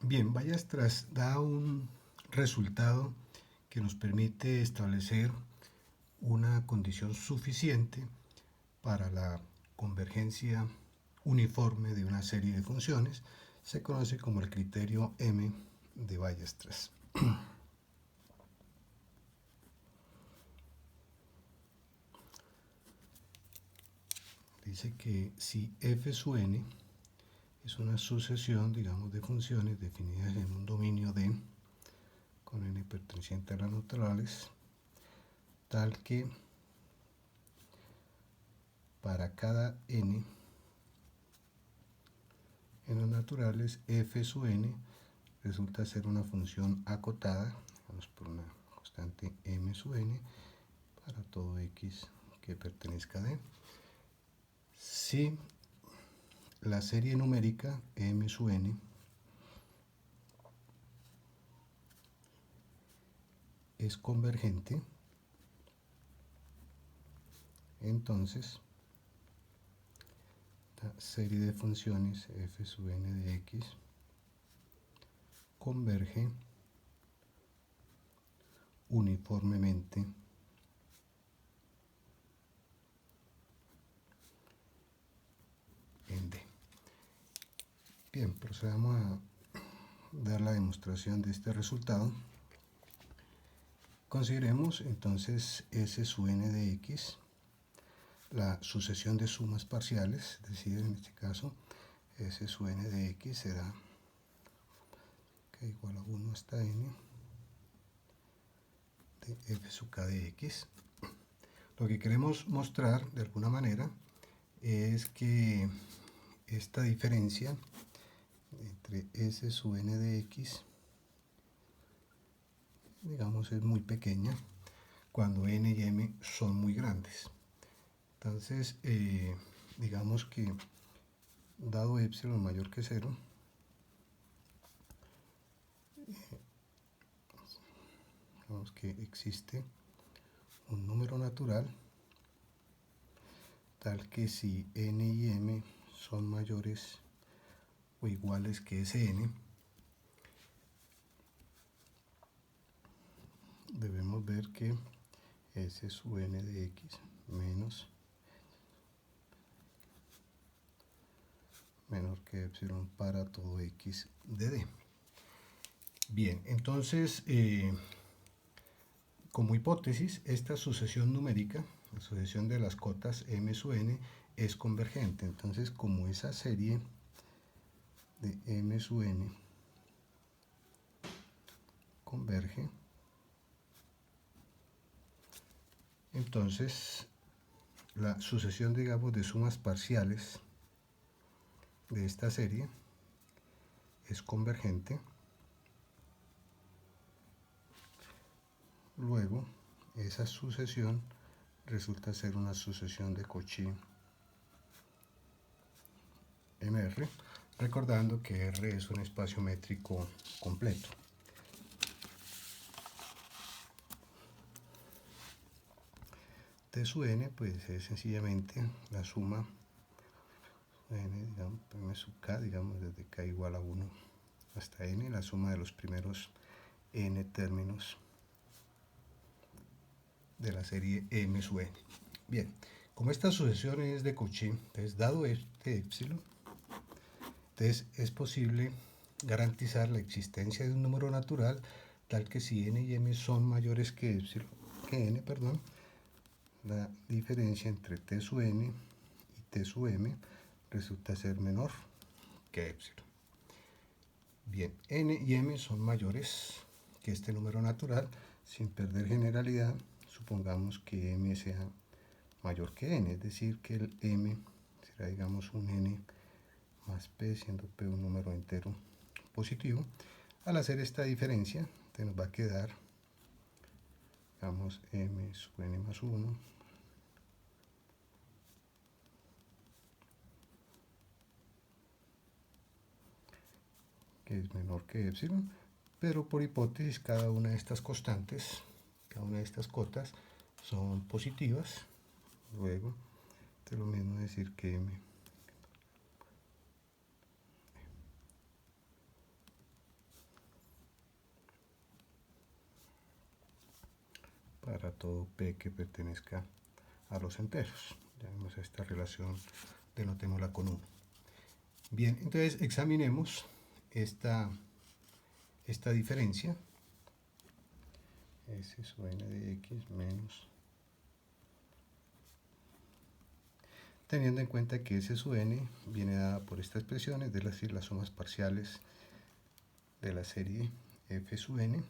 Bien, Weierstrass da un resultado que nos permite establecer una condición suficiente para la convergencia uniforme de una serie de funciones. Se conoce como el criterio M de Weierstrass. Dice que si f sub n es una sucesión, digamos, de funciones definidas en un dominio D con n perteneciente a las naturales, tal que para cada n en las naturales, f sub n resulta ser una función acotada, vamos por una constante m sub n, para todo x que pertenezca a D. Si la serie numérica m sub n es convergente, entonces la serie de funciones f sub n de x converge uniformemente en D. Bien, procedamos a dar la demostración de este resultado. Consideremos entonces S sub n de x, la sucesión de sumas parciales, es decir, en este caso, S sub n de x será k igual a 1 hasta n de f sub k de x. Lo que queremos mostrar de alguna manera es que esta diferencia entre S sub n de x, digamos, es muy pequeña cuando n y m son muy grandes. Entonces, digamos que dado epsilon mayor que 0, digamos que existe un número natural tal que si n y m son mayores o iguales que Sn, debemos ver que S sub n de x menor que epsilon para todo x de D. Bien, entonces, como hipótesis, esta sucesión numérica, la sucesión de las cotas m sub n, es convergente. Entonces, como esa serie de m sub n converge, entonces la sucesión, digamos, de sumas parciales de esta serie es convergente. Luego, esa sucesión resulta ser una sucesión de Cauchy en R, recordando que R es un espacio métrico completo. T sub n, pues es sencillamente la suma n, digamos, m sub k, digamos, desde k igual a 1 hasta n, la suma de los primeros n términos de la serie m sub n. Bien, como esta sucesión es de Cauchy, entonces dado este epsilon, entonces es posible garantizar la existencia de un número natural tal que si n y m son mayores que epsilon, que n, perdón, la diferencia entre t sub n y t sub m resulta ser menor que epsilon. Bien, n y m son mayores que este número natural. Sin perder generalidad, supongamos que m sea mayor que n, es decir, que el m será, digamos, un n más p, siendo p un número entero positivo. Al hacer esta diferencia, nos va a quedar, digamos, m sub n más 1 que es menor que epsilon, pero por hipótesis cada una de estas constantes, cada una de estas cotas son positivas. Luego, es lo mismo decir que m para todo P que pertenezca a los enteros. Llamemos a esta relación, denotémosla con 1. Bien, entonces examinemos esta diferencia. S sub n de x menos, teniendo en cuenta que S sub n viene dada por esta expresión, es decir, las sumas parciales de la serie f sub n.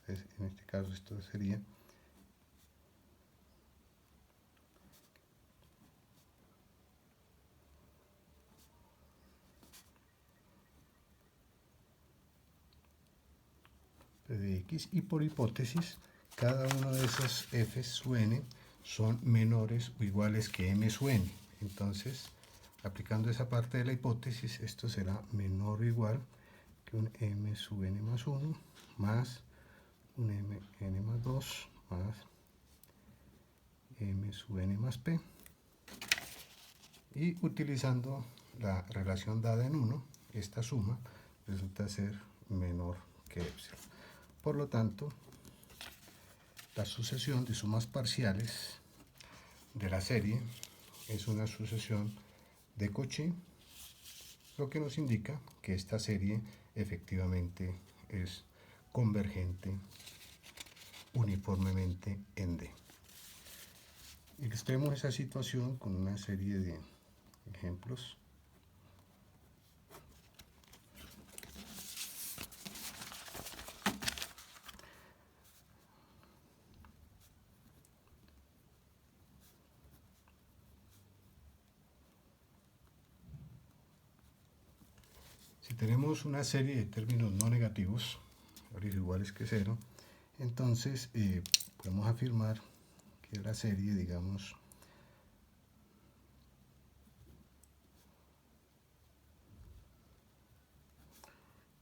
Entonces, en este caso esto sería p de x, y por hipótesis cada uno de esos f sub n son menores o iguales que m sub n. Entonces, aplicando esa parte de la hipótesis, esto será menor o igual que un m sub n más 1 más un mn más 2 más m sub n más p, y utilizando la relación dada en 1, esta suma resulta ser menor que epsilon. Por lo tanto, la sucesión de sumas parciales de la serie es una sucesión de Cauchy, lo que nos indica que esta serie efectivamente es convergente uniformemente en D. Ilustremos esa situación con una serie de ejemplos. Si tenemos una serie de términos no negativos, iguales que 0, entonces podemos afirmar que la serie, digamos,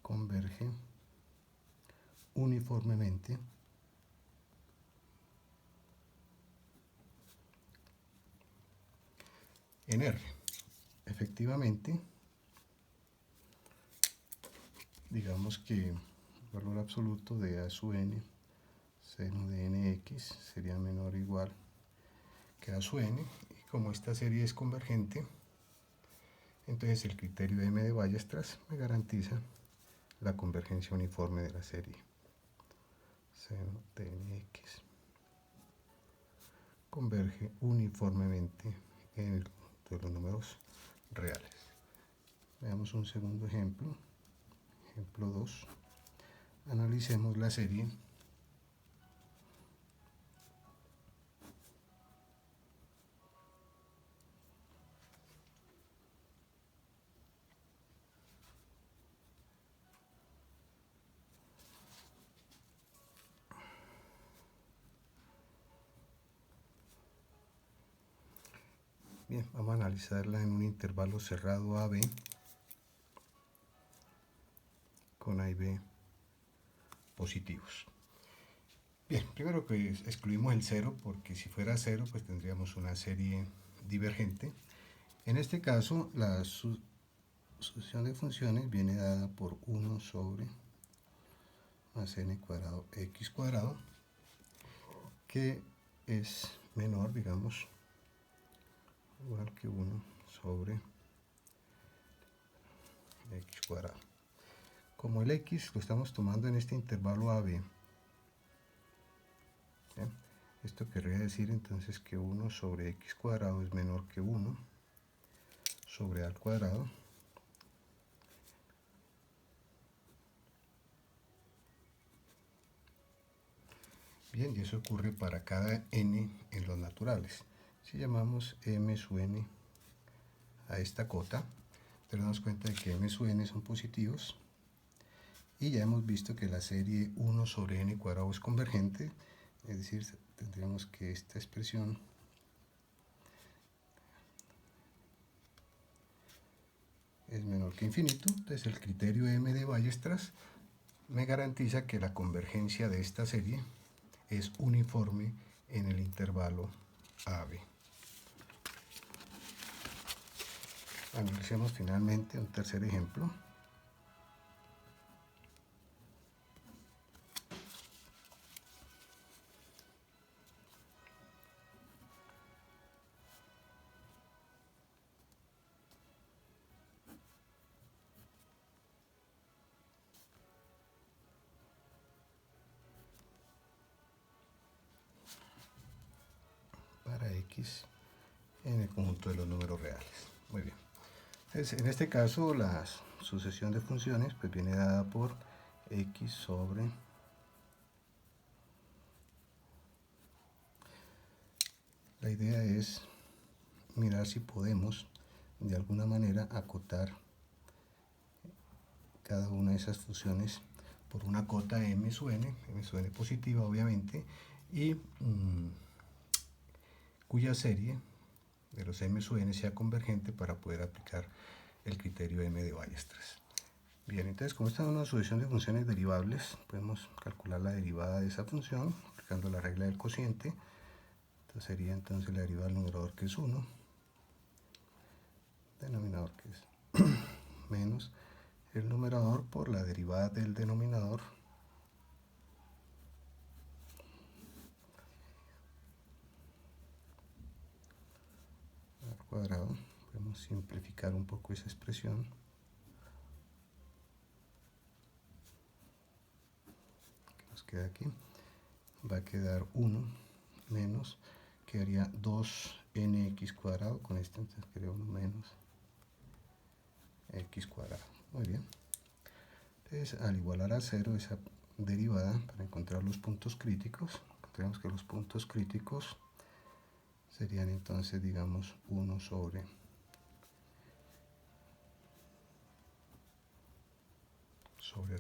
converge uniformemente en R. Efectivamente, digamos que el valor absoluto de A sub n seno de nx sería menor o igual que A sub n, y como esta serie es convergente, entonces el criterio M de Weierstrass me garantiza la convergencia uniforme de la serie. Seno de nx converge uniformemente en el conjunto de los números reales. Veamos un segundo ejemplo. Ejemplo 2. Analicemos la serie Bien, vamos a analizarla en un intervalo cerrado AB con A y B positivos. Bien, primero pues excluimos el 0, porque si fuera 0 pues tendríamos una serie divergente. En este caso la sucesión de funciones viene dada por 1 sobre más n cuadrado x cuadrado, que es menor, digamos, igual que 1 sobre x cuadrado. Como el x lo estamos tomando en este intervalo AB, ¿bien? Esto querría decir entonces que 1 sobre x cuadrado es menor que 1 sobre a al cuadrado, bien, y eso ocurre para cada n en los naturales. Si llamamos m sub n a esta cota, tenemos cuenta de que m sub n son positivos, y ya hemos visto que la serie 1 sobre n cuadrado es convergente, es decir, tendríamos que esta expresión es menor que infinito. Entonces el criterio M de Weierstrass me garantiza que la convergencia de esta serie es uniforme en el intervalo AB. Analicemos finalmente un tercer ejemplo. x en el conjunto de los números reales. Muy bien. Entonces, en este caso, la sucesión de funciones pues viene dada por x sobre la idea es mirar si podemos de alguna manera acotar cada una de esas funciones por una cota m sub n positiva obviamente, y cuya serie de los m sub n sea convergente para poder aplicar el criterio m de Weierstrass. Bien, entonces como esta es una sucesión de funciones derivables, podemos calcular la derivada de esa función aplicando la regla del cociente. Entonces sería entonces la derivada del numerador, que es 1, denominador, que es menos el numerador por la derivada del denominador al cuadrado. Podemos simplificar un poco esa expresión. Que nos queda aquí. Va a quedar 1 menos, quedaría 2nx cuadrado, con esto entonces quedaría 1 menos x cuadrado. Muy bien. Entonces, al igualar a 0 esa derivada, para encontrar los puntos críticos, encontramos que los puntos críticos serían entonces, digamos, 1 sobre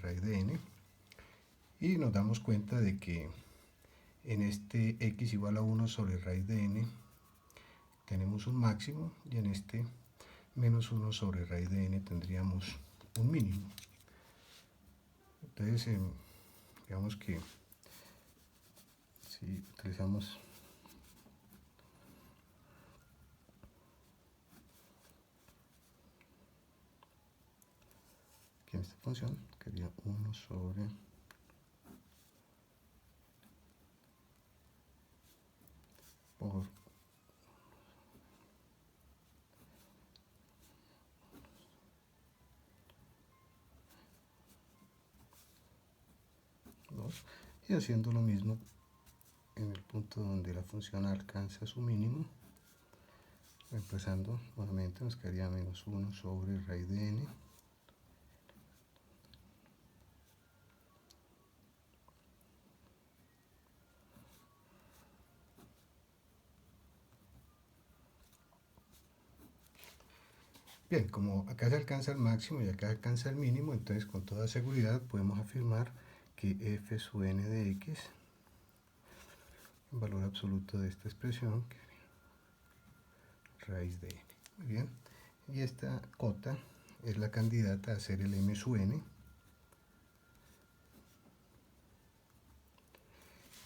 raíz de n, y nos damos cuenta de que en este x igual a 1 sobre raíz de n tenemos un máximo, y en este menos 1 sobre raíz de n tendríamos un mínimo. Entonces, digamos que si utilizamos aquí en esta función, quedaría 1 sobre por y haciendo lo mismo en el punto donde la función alcanza su mínimo, reemplazando nuevamente, nos quedaría menos 1 sobre raíz de n Bien, como acá se alcanza el máximo y acá se alcanza el mínimo, entonces con toda seguridad podemos afirmar que f sub n de x, el valor absoluto de esta expresión, que es raíz de n. Muy bien, y esta cota es la candidata a ser el m sub n,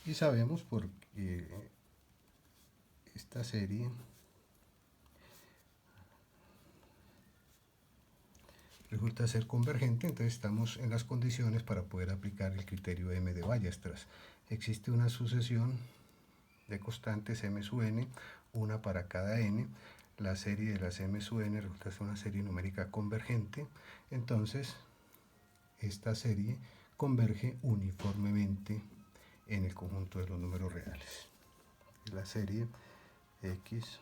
y sabemos porque esta serie resulta ser convergente, entonces estamos en las condiciones para poder aplicar el criterio m de Weierstrass. Existe una sucesión de constantes m sub n, una para cada n. La serie de las m sub n resulta ser una serie numérica convergente, entonces esta serie converge uniformemente en el conjunto de los números reales. La serie x